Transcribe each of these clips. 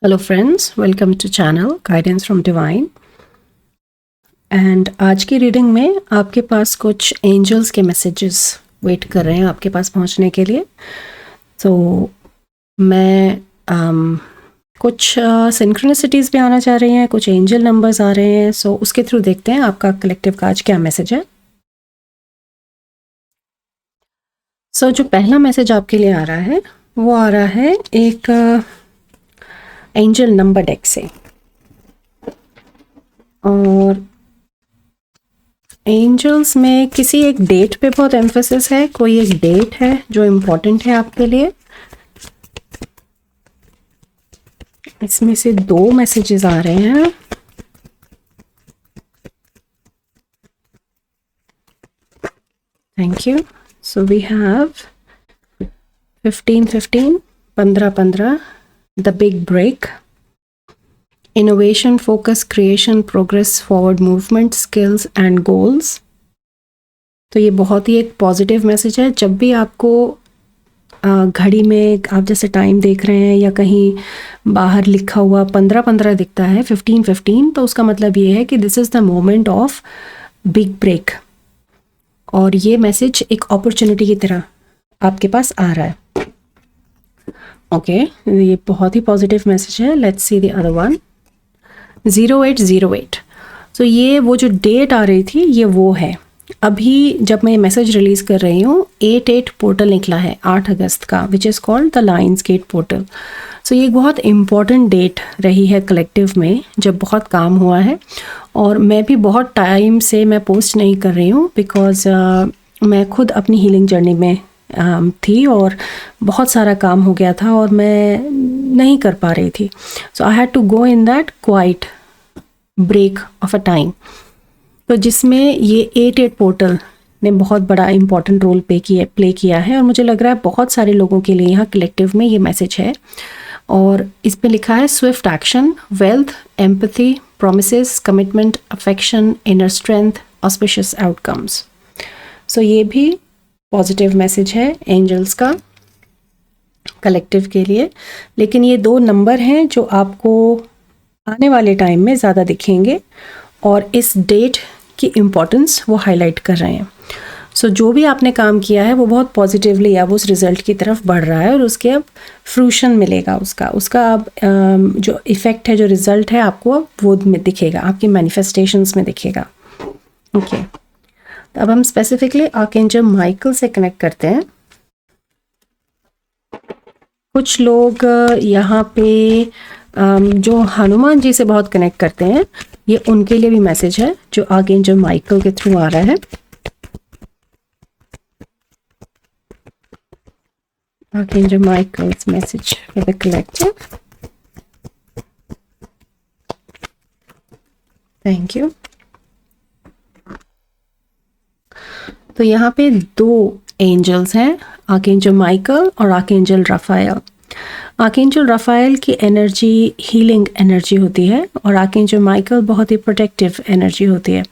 Hello friends, welcome to channel guidance from divine. And आज की reading में आपके पास कुछ एंजल्स के मैसेजेस वेट कर रहे हैं आपके पास पहुंचने के लिए। तो मैं कुछ सिंक्रोनिसिटीज़ भी आना चाह रही हैं, कुछ एंजल नंबर्स आ रहे हैं। सो उसके थ्रू देखते हैं आपका कलेक्टिव का आज क्या मैसेज है। सो जो पहला मैसेज आपके लिए आ रहा है वो आ रहा है एक एंजल नंबर डेक से, और एंजल्स में किसी एक डेट पे बहुत एम्फेसिस है। कोई एक डेट है जो इम्पोर्टेंट है आपके लिए। इसमें से दो मैसेजेस आ रहे हैं। Thank you. So we have 15-15, 15-15, the big break, innovation, focus, creation, progress, forward movement, skills and goals. तो ये बहुत ही एक पॉजिटिव मैसेज है। जब भी आपको घड़ी में आप जैसे टाइम देख रहे हैं या कहीं बाहर लिखा हुआ 15-15 दिखता है, 15-15, तो उसका मतलब ये है कि this is the moment of big break. और ये मैसेज एक अपॉर्चुनिटी की तरह आपके पास आ रहा है। ओके, ये बहुत ही पॉजिटिव मैसेज है। Let's see the other one, 0808। तो ये वो जो डेट आ रही थी ये वो है। अभी जब मैं मैसेज रिलीज़ कर रही हूँ 8 पोर्टल निकला है 8 अगस्त का, which is called the lions gate portal. So ये एक बहुत इम्पॉर्टेंट डेट रही है कलेक्टिव में, जब बहुत काम हुआ है। और मैं भी बहुत टाइम से मैं पोस्ट नहीं कर रही हूँ बिकॉज़ मैं खुद अपनी हीलिंग जर्नी में थी और बहुत सारा काम हो गया था और मैं नहीं कर पा रही थी। So I had to go in that quite break of a time, तो जिसमें ये 8 पोर्टल ने बहुत बड़ा इम्पॉर्टेंट रोल प्ले किया है। और मुझे लग रहा है बहुत सारे लोगों के लिए यहाँ कलेक्टिव में ये मैसेज है। और इस पे लिखा है swift action, wealth, empathy, promises, commitment, affection, inner strength, auspicious outcomes. So ये भी पॉजिटिव मैसेज है एंजल्स का कलेक्टिव के लिए। लेकिन ये दो नंबर हैं जो आपको आने वाले टाइम में ज़्यादा दिखेंगे और इस डेट की इम्पोर्टेंस वो हाईलाइट कर रहे हैं। सो जो भी आपने काम किया है वो बहुत पॉजिटिवली अब उस रिज़ल्ट की तरफ बढ़ रहा है और उसके अब फ्रूशन मिलेगा, उसका अब जो इफ़ेक्ट है, जो रिज़ल्ट है, आपको अब वो में दिखेगा, आपकी मैनिफेस्टेशंस में दिखेगा। ओके, तो अब हम स्पेसिफिकली आर्कएंजल माइकल से कनेक्ट करते हैं। कुछ लोग यहाँ पे जो हनुमान जी से बहुत कनेक्ट करते हैं, ये उनके लिए भी मैसेज है जो आर्कएंजल माइकल के थ्रू आ रहा है। Archangel Michael's message for the collective. Thank you. तो यहाँ पे दो एंजल्स हैं, आर्कएंजल माइकल और आर्कएंजल राफाएल। आर्कएंजल राफाएल की एनर्जी हीलिंग एनर्जी होती है और आर्कएंजल माइकल बहुत ही प्रोटेक्टिव एनर्जी होती है।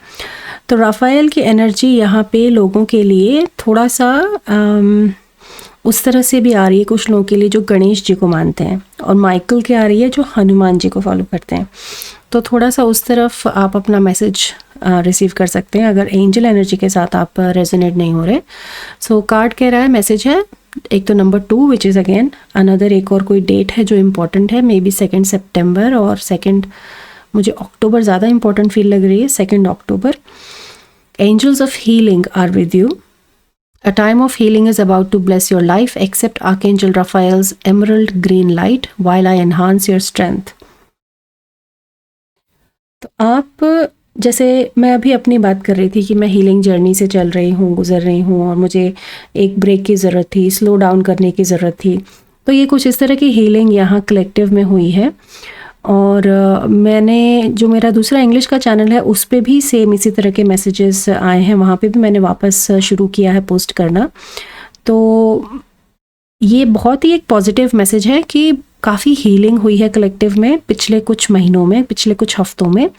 तो राफाएल की एनर्जी यहाँ पे लोगों के लिए थोड़ा सा उस तरह से भी आ रही है कुछ लोगों के लिए जो गणेश जी को मानते हैं, और माइकल की आ रही है जो हनुमान जी को फॉलो करते हैं। तो थोड़ा सा उस तरफ आप अपना मैसेज रिसीव कर सकते हैं अगर एंजल एनर्जी के साथ आप रेजोनेट नहीं हो रहे। सो कार्ड कह रहा है, मैसेज है एक तो number 2 which is again another, एक और कोई डेट है जो इम्पोर्टेंट है, मे बी 2 सितंबर और 2 मुझे अक्टूबर ज़्यादा इंपॉर्टेंट फील लग रही है, 2 अक्टूबर। Angels of healing are with you. A time of healing is about to bless your life. Accept Archangel Raphael's emerald green light while I enhance your strength. तो आप, जैसे मैं अभी अपनी बात कर रही थी कि मैं हीलिंग जर्नी से चल रही हूँ, गुजर रही हूँ और मुझे एक ब्रेक की ज़रूरत थी, स्लो डाउन करने की ज़रूरत थी। तो ये कुछ इस तरह की हीलिंग यहाँ कलेक्टिव में हुई है। और मैंने जो मेरा दूसरा इंग्लिश का चैनल है उस पे भी सेम इसी तरह के मैसेजेस आए हैं, वहाँ पे भी मैंने वापस शुरू किया है पोस्ट करना। तो ये बहुत ही एक पॉजिटिव मैसेज है कि काफ़ी हीलिंग हुई है कलेक्टिव में पिछले कुछ महीनों में, पिछले कुछ हफ्तों में,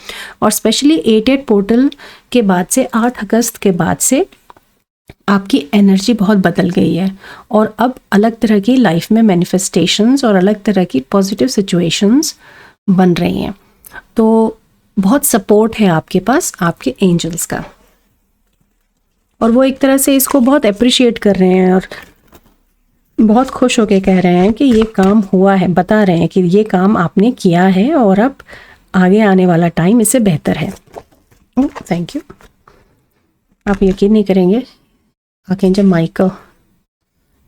और स्पेशली 8 पोर्टल के बाद से, 8 अगस्त के बाद से आपकी एनर्जी बहुत बदल गई है और अब अलग तरह की लाइफ में मैनिफेस्टेशंस और अलग तरह की पॉजिटिव सिचुएशंस बन रही हैं। तो बहुत सपोर्ट है आपके पास आपके एंजल्स का, और वो एक तरह से इसको बहुत अप्रिशिएट कर रहे हैं और बहुत खुश होके कह रहे हैं कि ये काम हुआ है, बता रहे हैं कि ये काम आपने किया है और अब आगे आने वाला टाइम इससे बेहतर है। Thank you. आप यकीन नहीं करेंगे, आर्कएंजल माइकल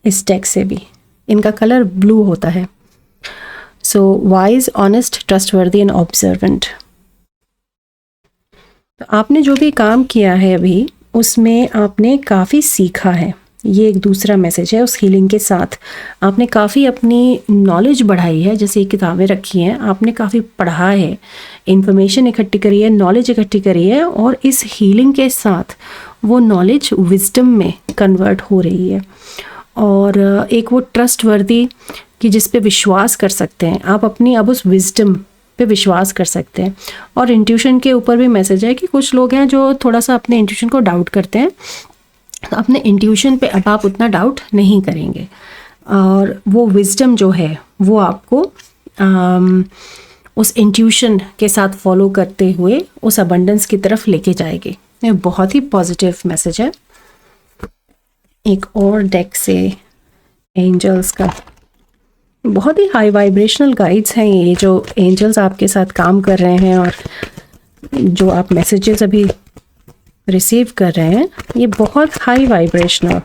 इस डेक से भी, इनका कलर ब्लू होता है। So wise, honest, trustworthy and observant. तो आपने जो भी काम किया है अभी, उसमें आपने काफ़ी सीखा है। ये एक दूसरा मैसेज है। उस हीलिंग के साथ आपने काफ़ी अपनी नॉलेज बढ़ाई है। जैसे किताबें रखी हैं, आपने काफ़ी पढ़ा है, इंफॉर्मेशन इकट्ठी करी है, नॉलेज इकट्ठी करी है, और इस हीलिंग के साथ वो नॉलेज विजडम में कन्वर्ट हो रही है। और एक वो ट्रस्टवर्दी कि जिस पे विश्वास कर सकते हैं आप, अपनी अब उस विजडम पे विश्वास कर सकते हैं। और इंट्यूशन के ऊपर भी मैसेज है कि कुछ लोग हैं जो थोड़ा सा अपने इंट्यूशन को डाउट करते हैं, तो अपने इंट्यूशन पे अब आप उतना डाउट नहीं करेंगे, और वो विजडम जो है वो आपको उस इंट्यूशन के साथ फॉलो करते हुए उस अबंडेंस की तरफ लेके जाएगी। ये बहुत ही पॉजिटिव मैसेज है। एक और डेक से एंजल्स का, बहुत ही हाई वाइब्रेशनल गाइड्स हैं ये जो एंजल्स आपके साथ काम कर रहे हैं, और जो आप मैसेजेस अभी रिसीव कर रहे हैं ये बहुत हाई वाइब्रेशनल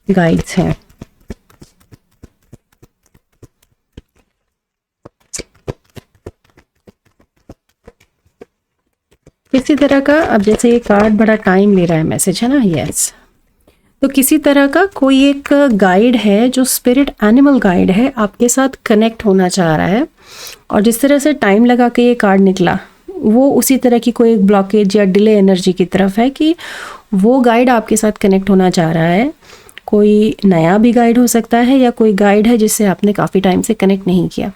गाइड्स हैं। किसी तरह का, अब जैसे ये कार्ड बड़ा टाइम ले रहा है, मैसेज है ना, यस, तो किसी तरह का कोई एक गाइड है जो स्पिरिट एनिमल गाइड है, आपके साथ कनेक्ट होना चाह रहा है। और जिस तरह से टाइम लगा के ये कार्ड निकला, वो उसी तरह की कोई एक ब्लॉकेज या डिले एनर्जी की तरफ है कि वो गाइड आपके साथ कनेक्ट होना चाह रहा है। कोई नया भी गाइड हो सकता है, या कोई गाइड है जिससे आपने काफ़ी टाइम से कनेक्ट नहीं किया,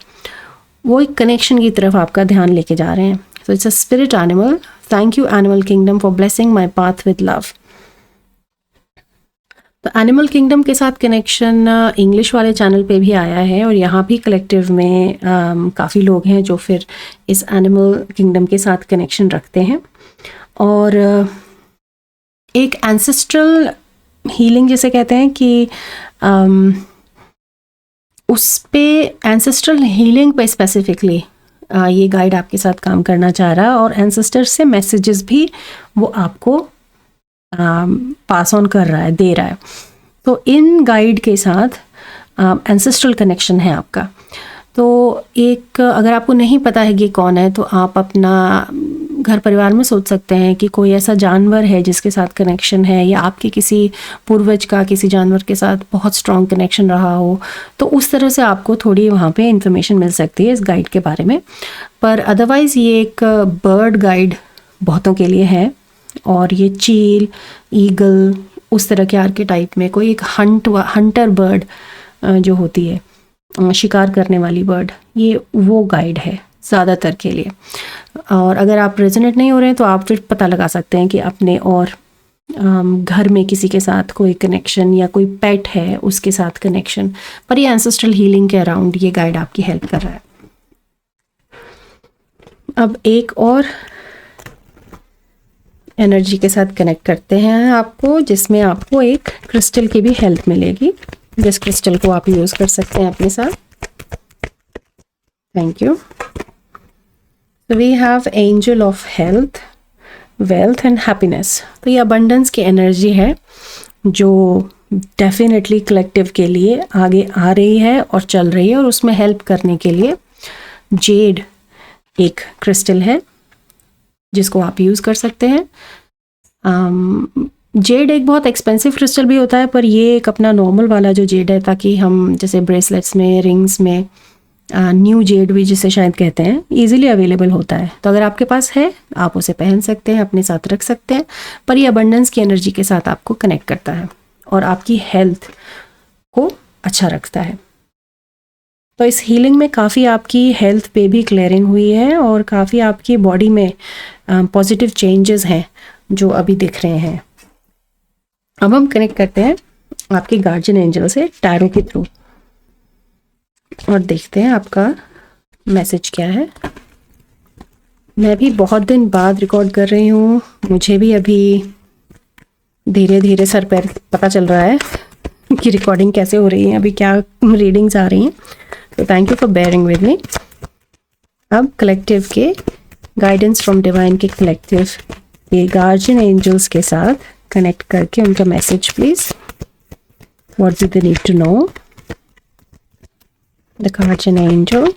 वो एक कनेक्शन की तरफ आपका ध्यान लेके जा रहे हैं। So it's a spirit animal. Thank you animal kingdom for blessing my path with love. तो एनिमल किंगडम के साथ कनेक्शन इंग्लिश वाले चैनल पे भी आया है, और यहाँ भी कलेक्टिव में काफ़ी लोग हैं जो फिर इस एनिमल किंगडम के साथ कनेक्शन रखते हैं। और एक एंसेस्ट्रल हीलिंग जिसे कहते हैं कि उस पे एंसेस्ट्रल हीलिंग पे स्पेसिफिकली ये गाइड आपके साथ काम करना चाह रहा है, और एंसेस्टर से मैसेजेस भी वो आपको पास ऑन कर रहा है, दे रहा है। तो इन गाइड के साथ एंसेस्ट्रल कनेक्शन है आपका। तो एक, अगर आपको नहीं पता है कि कौन है, तो आप अपना घर परिवार में सोच सकते हैं कि कोई ऐसा जानवर है जिसके साथ कनेक्शन है, या आपके किसी पूर्वज का किसी जानवर के साथ बहुत स्ट्रॉन्ग कनेक्शन रहा हो, तो उस तरह से आपको थोड़ी वहाँ पे इंफॉर्मेशन मिल सकती है इस गाइड के बारे में। पर अदरवाइज़ ये एक बर्ड गाइड बहुतों के लिए है, और ये चील, ईगल, उस तरह के आर्केटाइप में कोई एक हंटर बर्ड जो होती है, शिकार करने वाली बर्ड, ये वो गाइड है ज़्यादातर के लिए। और अगर आप रेजोनेट नहीं हो रहे हैं तो आप फिर पता लगा सकते हैं कि अपने और घर में किसी के साथ कोई कनेक्शन, या कोई पेट है उसके साथ कनेक्शन, पर ये एंसेस्ट्रल हीलिंग के अराउंड ये गाइड आपकी हेल्प कर रहा है। अब एक और एनर्जी के साथ कनेक्ट करते हैं आपको, जिसमें आपको एक क्रिस्टल की भी हेल्प मिलेगी, जिस क्रिस्टल को आप यूज़ कर सकते हैं अपने साथ। Thank you. So we have angel of health, wealth and happiness। तो ये abundance की एनर्जी है जो डेफिनेटली कलेक्टिव के लिए आगे आ रही है और चल रही है, और उसमें हेल्प करने के लिए जेड एक क्रिस्टल है जिसको आप यूज़ कर सकते हैं। जेड एक बहुत एक्सपेंसिव क्रिस्टल भी होता है, पर ये एक अपना नॉर्मल वाला जो जेड है, ताकि हम जैसे ब्रेसलेट्स में, रिंग्स में, न्यू जेड भी जिसे शायद कहते हैं, इजीली अवेलेबल होता है। तो अगर आपके पास है आप उसे पहन सकते हैं, अपने साथ रख सकते हैं। पर ये अबंडेंस की एनर्जी के साथ आपको कनेक्ट करता है और आपकी हेल्थ को अच्छा रखता है। तो इस हीलिंग में काफ़ी आपकी हेल्थ पे भी क्लियरिंग हुई है, और काफ़ी आपकी बॉडी में पॉजिटिव चेंजेस हैं जो अभी दिख रहे हैं। अब हम कनेक्ट करते हैं आपके गार्जियन एंजल से टैरो के थ्रू और देखते हैं आपका मैसेज क्या है। मैं भी बहुत दिन बाद रिकॉर्ड कर रही हूँ, मुझे भी अभी धीरे धीरे सर पैर पता चल रहा है कि रिकॉर्डिंग कैसे हो रही है, अभी क्या रीडिंग्स आ रही हैं। तो thank you for bearing with me. अब कलेक्टिव के गाइडेंस फ्रॉम डिवाइन के कलेक्टिव के गार्जियन एंजल्स के साथ कनेक्ट करके उनका message please. What do they need to know? The guardian angel.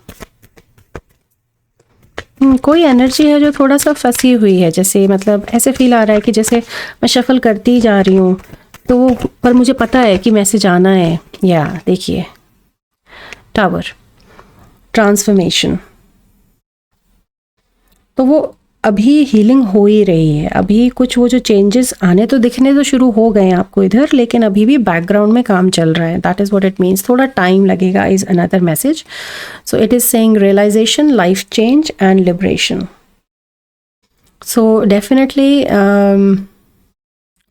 कोई एनर्जी है जो थोड़ा सा फंसी हुई है, जैसे मतलब ऐसे फील आ रहा है कि जैसे मैं शफल करती ही जा रही हूँ तो पर मुझे पता है कि मैसेज आना है। या देखिए टावर, ट्रांसफॉर्मेशन, तो वो अभी हीलिंग हो ही रही है। अभी कुछ वो जो चेंजेस आने तो दिखने तो शुरू हो गए हैं आपको इधर, लेकिन अभी भी बैकग्राउंड में काम चल रहा है। That is what it means. थोड़ा टाइम लगेगा is another message. So it is saying realisation, life change and liberation. So definitely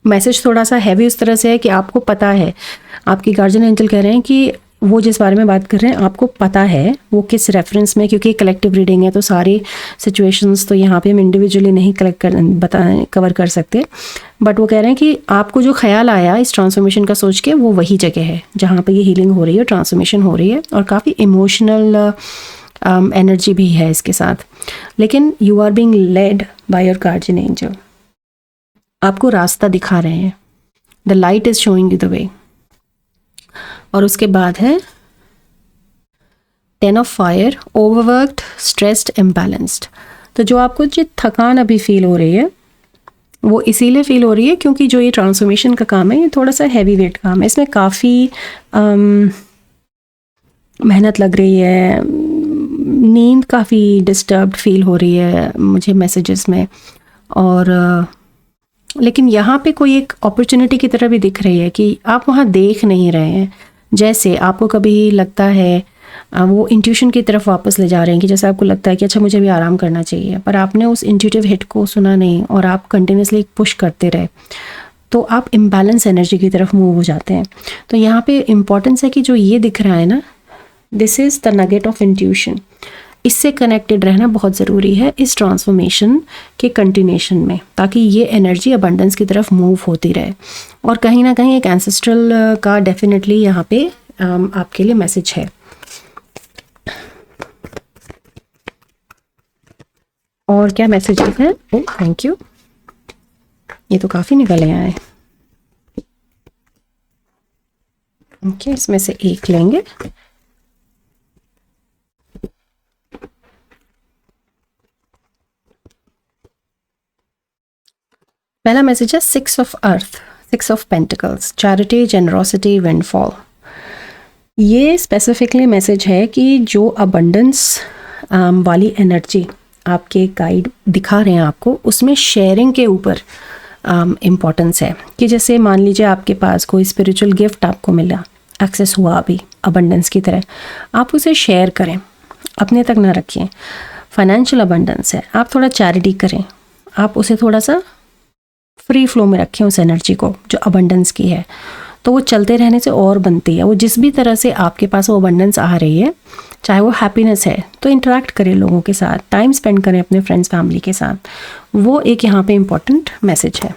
message थोड़ा सा हैवी उस तरह से है कि आपको पता है, आपकी गार्जियन एंजल कह रहे हैं कि वो जिस बारे में बात कर रहे हैं आपको पता है वो किस रेफरेंस में, क्योंकि कलेक्टिव रीडिंग है तो सारी सिचुएशंस तो यहाँ पे हम इंडिविजुअली नहीं कवर कर सकते। बट वो कह रहे हैं कि आपको जो ख्याल आया इस ट्रांसफॉर्मेशन का सोच के, वो वही जगह है जहाँ पे ये हीलिंग हो रही है, ट्रांसफॉर्मेशन हो रही है, और काफ़ी इमोशनल एनर्जी भी है इसके साथ। लेकिन you are being led by your guardian angel. आपको रास्ता दिखा रहे हैं, the light is showing you the way. और उसके बाद है 10 of fire, overworked, stressed, imbalanced. तो जो आपको जो थकान अभी फील हो रही है वो इसीलिए फील हो रही है क्योंकि जो ये ट्रांसफॉर्मेशन का काम है ये थोड़ा सा हैवी वेट काम है। इसमें काफ़ी मेहनत लग रही है, नींद काफ़ी डिस्टर्ब्ड फील हो रही है मुझे मैसेजेस में। और लेकिन यहाँ पे कोई एक अपॉर्चुनिटी की तरह भी दिख रही है कि आप वहाँ देख नहीं रहे हैं। जैसे आपको कभी लगता है वो इंट्यूशन की तरफ वापस ले जा रहे हैं कि जैसे आपको लगता है कि अच्छा मुझे भी आराम करना चाहिए, पर आपने उस इंट्यूटिव हिट को सुना नहीं और आप कंटिन्यूसली पुश करते रहे, तो आप इम्बैलेंस एनर्जी की तरफ मूव हो जाते हैं। तो यहाँ पे इम्पॉर्टेंस है कि जो ये दिख रहा है ना, this is the nugget of intuition. इससे कनेक्टेड रहना बहुत ज़रूरी है इस ट्रांसफॉर्मेशन के कंटिन्यूशन में, ताकि ये एनर्जी अबंडेंस की तरफ मूव होती रहे। और कहीं ना कहीं एक एंसेस्ट्रल का डेफिनेटली यहाँ पे आपके लिए मैसेज है। और क्या मैसेजेस हैं? ओह थैंक यू, ये तो काफ़ी निकले आए। ओके, इसमें से एक लेंगे। पहला मैसेज है 6 of earth, 6 of pentacles, charity, generosity, windfall. ये स्पेसिफिकली मैसेज है कि जो अबंडेंस वाली एनर्जी आपके गाइड दिखा रहे हैं आपको, उसमें शेयरिंग के ऊपर इम्पॉर्टेंस है। कि जैसे मान लीजिए आपके पास कोई स्पिरिचुअल गिफ्ट आपको मिला, एक्सेस हुआ अभी अबंडेंस की तरह, आप उसे शेयर करें, अपने तक ना रखिए। फाइनेंशियल अबंडेंस है, आप थोड़ा चैरिटी करें, आप उसे थोड़ा सा फ्री फ्लो में रखें उस एनर्जी को जो अबंडेंस की है, तो वो चलते रहने से और बनती है। वो जिस भी तरह से आपके पास वो अबंडेंस आ रही है, चाहे वो हैप्पीनेस है, तो इंटरेक्ट करें लोगों के साथ, टाइम स्पेंड करें अपने फ्रेंड्स फैमिली के साथ। वो एक यहाँ पे इम्पॉर्टेंट मैसेज है।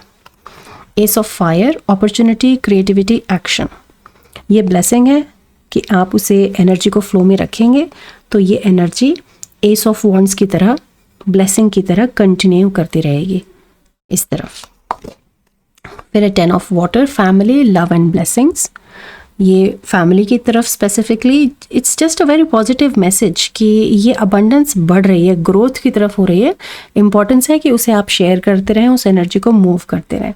S of fire, opportunity, creativity, action. ये ब्लेसिंग है कि आप उसे एनर्जी को फ्लो में रखेंगे तो ये एनर्जी एस ऑफ वॉन्ड्स की तरह, ब्लेसिंग की तरह कंटिन्यू करती रहेगी इस तरफ। फिर 10 of water, family, love and blessings. ये फैमिली की तरफ specifically it's just a very positive message कि ये अबंडेंस बढ़ रही है, ग्रोथ की तरफ हो रही है। इम्पॉर्टेंस है कि उसे आप शेयर करते रहें, उस एनर्जी को मूव करते रहें।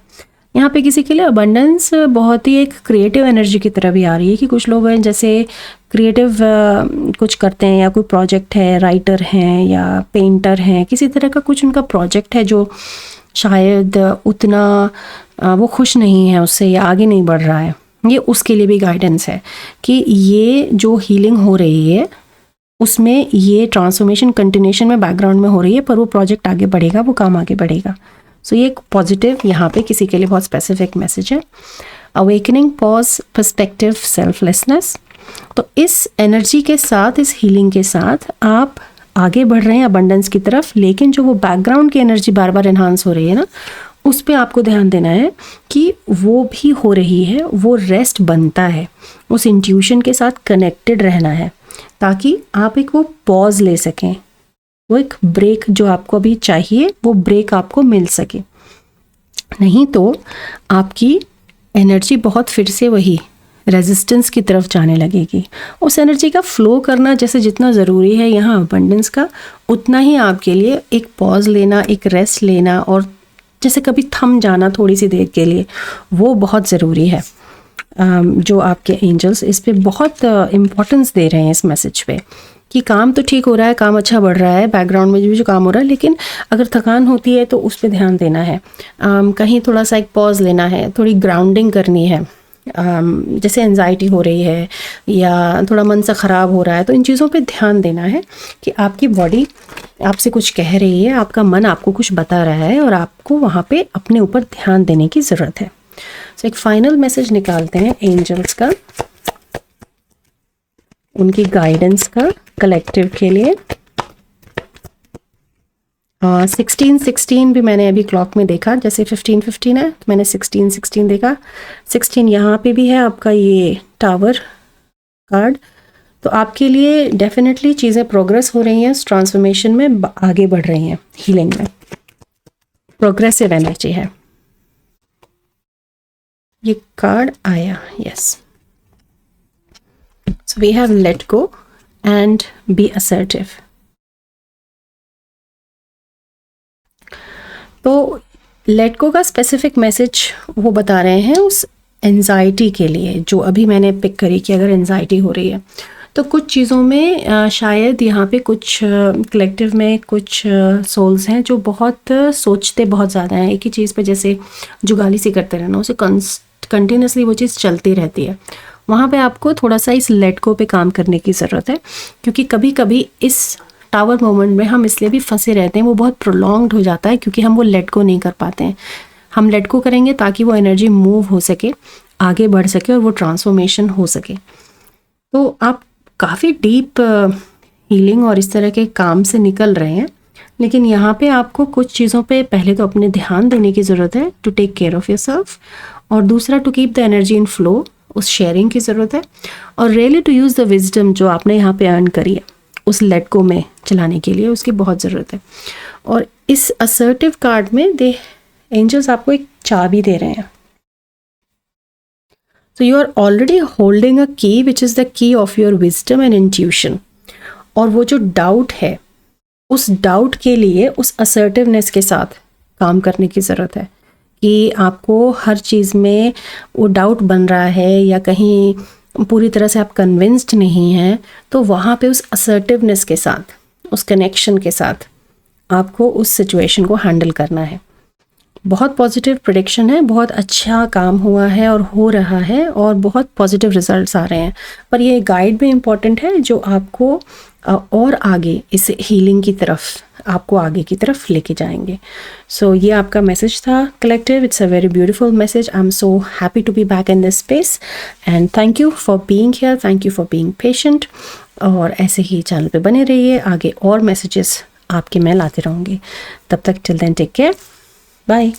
यहाँ पे किसी के लिए अबंडेंस बहुत ही एक क्रिएटिव एनर्जी की तरह भी आ रही है कि कुछ लोग हैं जैसे क्रिएटिव कुछ करते हैं, या कोई प्रोजेक्ट है, राइटर हैं या पेंटर हैं, किसी तरह का कुछ उनका प्रोजेक्ट है जो शायद उतना वो खुश नहीं है उससे या आगे नहीं बढ़ रहा है। ये उसके लिए भी गाइडेंस है कि ये जो हीलिंग हो रही है उसमें ये ट्रांसफॉर्मेशन कंटिन्यूशन में बैकग्राउंड में हो रही है, पर वो प्रोजेक्ट आगे बढ़ेगा, वो काम आगे बढ़ेगा। सो ये एक पॉजिटिव यहाँ पे किसी के लिए बहुत स्पेसिफिक मैसेज है। Awakening, pause, perspective, selflessness. तो इस एनर्जी के साथ, इस हीलिंग के साथ आप आगे बढ़ रहे हैं अबंडेंस की तरफ, लेकिन जो वो बैकग्राउंड की एनर्जी बार बार एनहांस हो रही है ना, उस पे आपको ध्यान देना है कि वो भी हो रही है, वो रेस्ट बनता है, उस इंट्यूशन के साथ कनेक्टेड रहना है ताकि आप एक वो पॉज ले सकें, वो एक ब्रेक जो आपको अभी चाहिए वो ब्रेक आपको मिल सके। नहीं तो आपकी एनर्जी बहुत फिर से वही रेजिस्टेंस की तरफ जाने लगेगी। उस एनर्जी का फ्लो करना जैसे जितना ज़रूरी है यहाँ अबंडेंस का, उतना ही आपके लिए एक पॉज लेना, एक रेस्ट लेना और जैसे कभी थम जाना थोड़ी सी देर के लिए, वो बहुत ज़रूरी है। जो आपके एंजल्स इस पे बहुत इम्पोर्टेंस दे रहे हैं इस मैसेज पे कि काम तो ठीक हो रहा है, काम अच्छा बढ़ रहा है, बैकग्राउंड में भी जो काम हो रहा है, लेकिन अगर थकान होती है तो उस पर ध्यान देना है। कहीं थोड़ा सा एक पॉज लेना है, थोड़ी ग्राउंडिंग करनी है। जैसे एंजाइटी हो रही है या थोड़ा मन सा ख़राब हो रहा है, तो इन चीज़ों पे ध्यान देना है कि आपकी बॉडी आपसे कुछ कह रही है, आपका मन आपको कुछ बता रहा है और आपको वहाँ पे अपने ऊपर ध्यान देने की ज़रूरत है। तो एक फाइनल मैसेज निकालते हैं एंजल्स का, उनकी गाइडेंस का कलेक्टिव के लिए। 16 भी मैंने अभी क्लॉक में देखा, जैसे 15 है तो मैंने 16 देखा। 16 यहाँ पे भी है आपका ये टावर कार्ड। तो आपके लिए डेफिनेटली चीज़ें प्रोग्रेस हो रही हैं, ट्रांसफॉर्मेशन में आगे बढ़ रही हैं, हीलिंग में प्रोग्रेसिव एनर्जी है। ये कार्ड आया, yes. So we have let go and be assertive. तो लेट गो का स्पेसिफिक मैसेज वो बता रहे हैं उस एंजाइटी के लिए जो अभी मैंने पिक करी कि अगर एंजाइटी हो रही है तो कुछ चीज़ों में शायद यहाँ पे कुछ कलेक्टिव में कुछ सोल्स हैं जो बहुत सोचते बहुत ज़्यादा हैं एक ही चीज़ पे, जैसे जुगाली सी करते रहना, उसे कंटिन्यूसली वो चीज़ चलती रहती है। वहाँ पे आपको थोड़ा सा इस लेट गो पे काम करने की ज़रूरत है, क्योंकि कभी कभी इस टावर मोमेंट में हम इसलिए भी फंसे रहते हैं, वो बहुत प्रोलॉन्ग्ड हो जाता है क्योंकि हम वो लेट गो नहीं कर पाते हैं। हम लेट गो करेंगे ताकि वो एनर्जी मूव हो सके, आगे बढ़ सके और वो ट्रांसफॉर्मेशन हो सके। तो आप काफ़ी डीप हीलिंग और इस तरह के काम से निकल रहे हैं, लेकिन यहाँ पे आपको कुछ चीज़ों पे पहले तो अपने ध्यान देने की ज़रूरत है, to take care of yourself, और दूसरा to keep the energy in flow, उस शेयरिंग की ज़रूरत है, और really to use the wisdom जो आपने यहाँ पे अर्न करी है उस लेट गो में चलाने के लिए, उसकी बहुत ज़रूरत है। और इस असर्टिव कार्ड में दे एंजल्स आपको एक चाबी दे रहे हैं। So you are already holding a key which is the key of your wisdom and intuition. और वो जो डाउट है, उस डाउट के लिए उस असर्टिवनेस के साथ काम करने की ज़रूरत है कि आपको हर चीज़ में वो डाउट बन रहा है या कहीं पूरी तरह से आप कन्विंस्ड नहीं हैं, तो वहाँ पे उस असर्टिवनेस के साथ, उस कनेक्शन के साथ आपको उस सिचुएशन को हैंडल करना है। बहुत पॉजिटिव प्रेडिक्शन है, बहुत अच्छा काम हुआ है और हो रहा है और बहुत पॉजिटिव रिजल्ट्स आ रहे हैं, पर ये गाइड भी इम्पॉर्टेंट है जो आपको और आगे इस हीलिंग की तरफ, आपको आगे की तरफ लेके जाएंगे। सो ये आपका मैसेज था collective. It's a very beautiful message. I am so happy to be back in this space and thank you for being here, thank you for being patient. और ऐसे ही चैनल पे बने रहिए, आगे और मैसेजेस आपके मैं लाते रहूँगी। तब तक till then take care, bye.